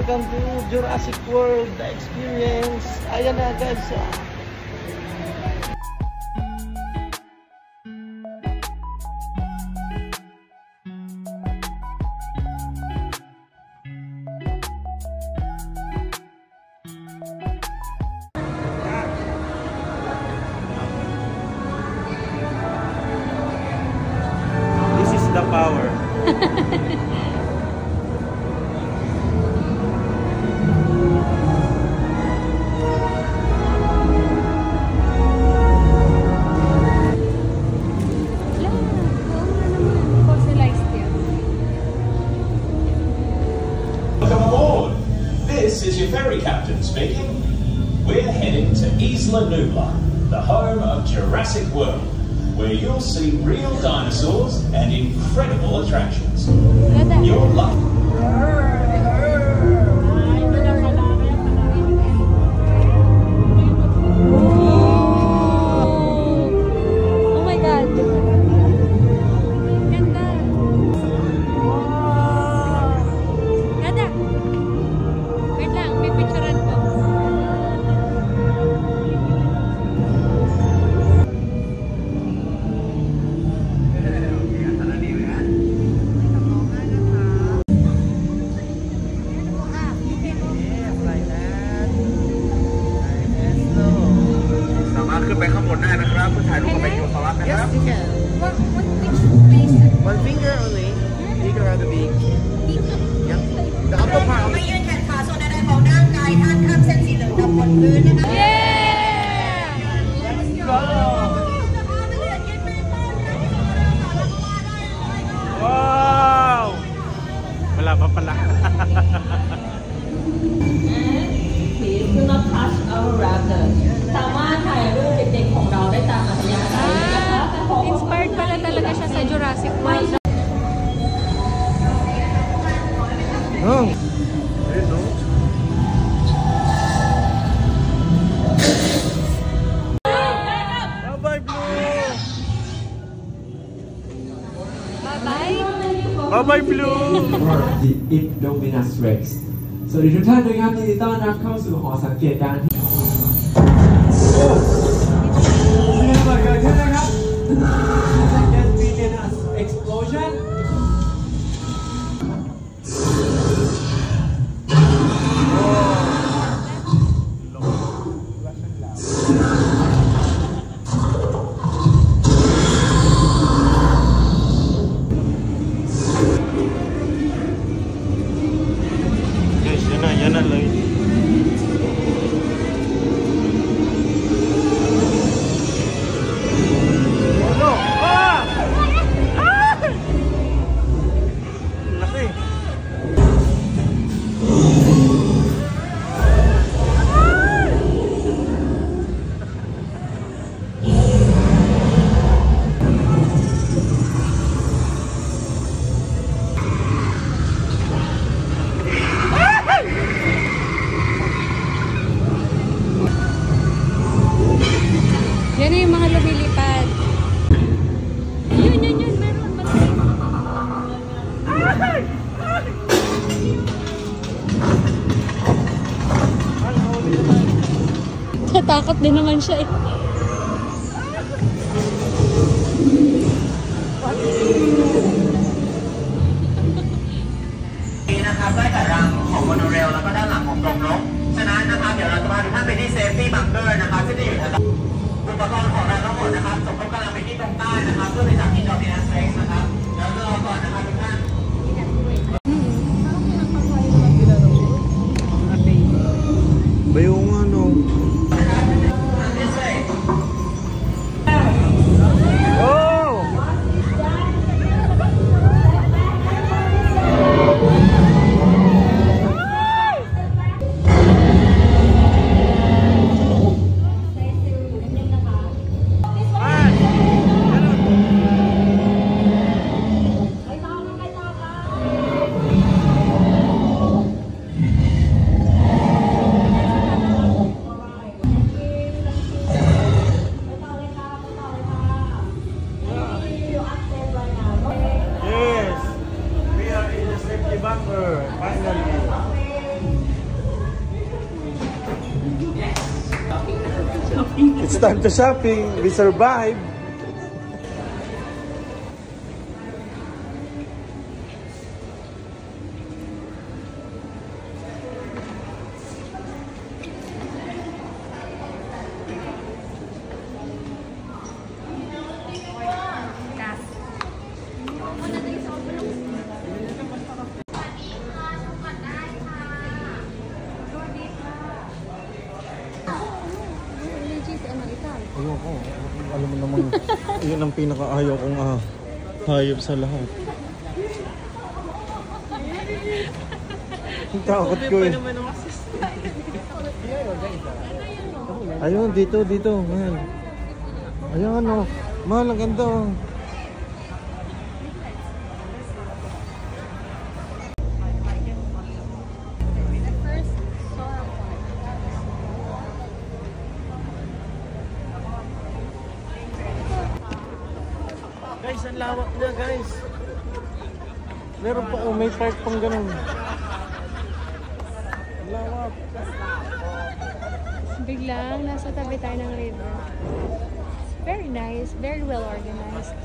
welcome to Jurassic World Experience. Ayan na guys. This is the power. This is your ferry captain speaking. We're heading to Isla Nublar, the home of Jurassic World, where you'll see real dinosaurs and incredible attractions. You're lucky. One finger only. You can ride the beak. Yep. The upper part. ไม่ยืดแขนขาส่วนใดๆของร่างกายท่านข้ามเส้นสีเหลืองดำบนพื้นนะคะ Let's go. Wow. Wala pa pala. Please do not touch our raptors. สามารถถ่ายรูปเด็กๆของเราได้ตามอัธยาศัยนะคะ Inspired pala talaga siya sa Jurassic World. Oh. Bye-bye, Blue. Bye-bye. Bye-bye, Blue. The Indominus Rex สวัสดีทุกท่านนะครับยินดีต้อนรับเข้าสู่หอสังเกตการณ์มีระเบิดเกิดขึ้นนะครับ There's been an explosion Yan na lang. Ano? Ah! Ah! Laki. Yan na yung mga lumilipad. Yun, meron. Tatakot din naman siya eh.นี่นะครับได้แต่รังของโมโนเรลแล้วก็ด้านหลังของกรงนกฉะนั้นนะครับเดี๋ยวเราจะพาทุกท่านไปที่เซฟตี้บังเกอร์นะครับที่จะอยู่แถวอุปกรณ์ของเราทั้งหมดนะครับส่งกำลังไปที่ตรงใต้นะครับเพื่อไปจับอินโดมินัสเร็กซ์นะครับแล้วรอก่อนนะครับทุกท่าน Bayong ano. Oh! It's time to shopping. We survived. Ayoko. Alam mo naman, yun ang pinakaayaw kong hayop sa lahat. Ang takot ko eh. Ayun, dito, mahal. Ayun, oh. Mahal, ang ganda, oh. Guys, ang lawak niya, guys. Meron pa, oh, may park pang ganun. Ang lawak. Biglang nasa tabi tayo ng river. Very nice, very well organized.